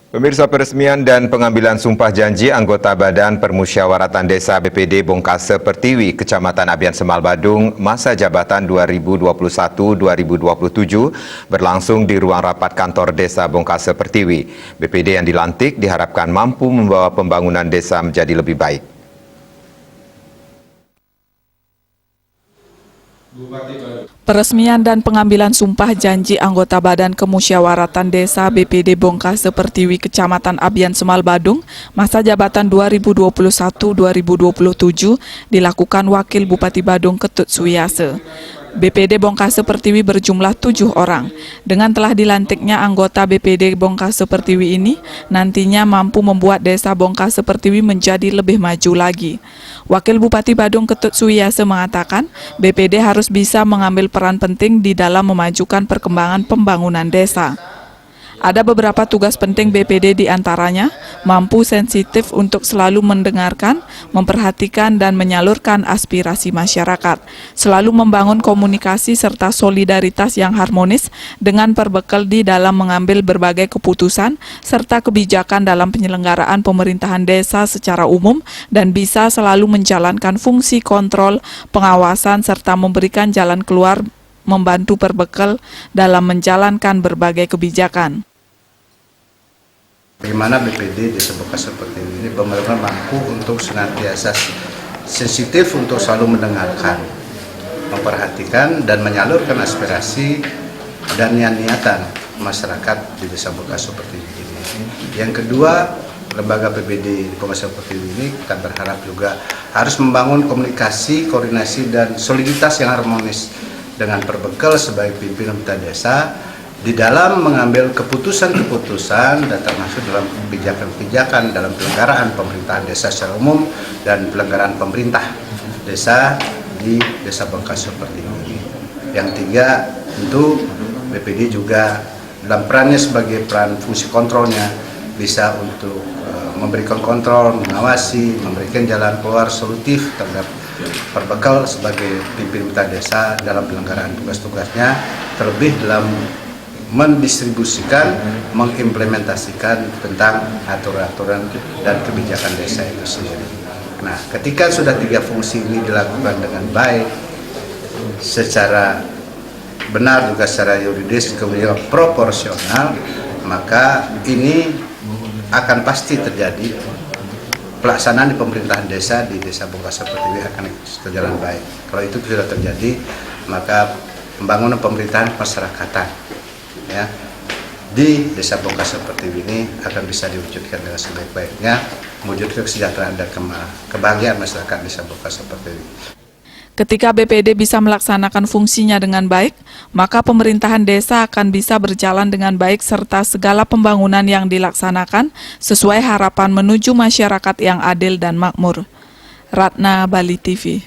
Pemirsa, peresmian dan pengambilan sumpah janji anggota Badan Permusyawaratan Desa BPD Bongkase Pertiwi, Kecamatan Abian Semal Badung, masa jabatan 2021-2027 berlangsung di ruang rapat kantor Desa Bongkase Pertiwi. BPD yang dilantik diharapkan mampu membawa pembangunan desa menjadi lebih baik. Peresmian dan pengambilan sumpah janji anggota Badan Kemusyawaratan Desa BPD Bongkase Pertiwi Kecamatan Abian Semal Badung masa jabatan 2021-2027 dilakukan Wakil Bupati Badung Ketut Suyase. BPD Bongkase Pertiwi berjumlah 7 orang. Dengan telah dilantiknya anggota BPD Bongkase Pertiwi ini, nantinya mampu membuat desa Bongkase Pertiwi menjadi lebih maju lagi. Wakil Bupati Badung Ketut Suyase mengatakan, BPD harus bisa mengambil peran penting di dalam memajukan perkembangan pembangunan desa. Ada beberapa tugas penting BPD diantaranya, mampu sensitif untuk selalu mendengarkan, memperhatikan dan menyalurkan aspirasi masyarakat, selalu membangun komunikasi serta solidaritas yang harmonis dengan berbekal di dalam mengambil berbagai keputusan serta kebijakan dalam penyelenggaraan pemerintahan desa secara umum dan bisa selalu menjalankan fungsi kontrol, pengawasan serta memberikan jalan keluar membantu berbekal dalam menjalankan berbagai kebijakan. Bagaimana BPD Desa Bongkase Pertiwi ini benar-benar mampu untuk senantiasa sensitif untuk selalu mendengarkan, memperhatikan dan menyalurkan aspirasi dan niatan masyarakat di Desa Bongkase Pertiwi ini. Yang kedua, lembaga BPD Bongkase Pertiwi ini kita berharap juga harus membangun komunikasi, koordinasi dan soliditas yang harmonis dengan berbekal sebagai pimpinan desa di dalam mengambil keputusan-keputusan dan termasuk dalam kebijakan-kebijakan dalam penyelenggaraan pemerintahan desa secara umum dan penyelenggaraan pemerintah desa di Desa Bongkase Pertiwi ini. Yang tiga, tentu BPD juga dalam perannya sebagai peran fungsi kontrolnya bisa untuk memberikan kontrol, mengawasi, memberikan jalan keluar solutif terhadap berbekal sebagai pimpinan desa dalam penyelenggaraan tugas-tugasnya, terlebih dalam mendistribusikan, mengimplementasikan tentang aturan-aturan dan kebijakan desa itu sendiri. Nah, ketika sudah tiga fungsi ini dilakukan dengan baik, secara benar juga secara yuridis kemudian proporsional, maka ini akan pasti terjadi pelaksanaan di pemerintahan desa di Desa Bongkase Pertiwi akan berjalan baik. Kalau itu sudah terjadi, maka pembangunan pemerintahan masyarakatan ya di Desa Bongkase Pertiwi ini akan bisa diwujudkan dengan sebaik-baiknya, mewujudkan kesejahteraan dan kebahagiaan masyarakat Desa Bongkase Pertiwi. Ketika BPD bisa melaksanakan fungsinya dengan baik, maka pemerintahan desa akan bisa berjalan dengan baik serta segala pembangunan yang dilaksanakan sesuai harapan menuju masyarakat yang adil dan makmur. Ratna, Bali TV.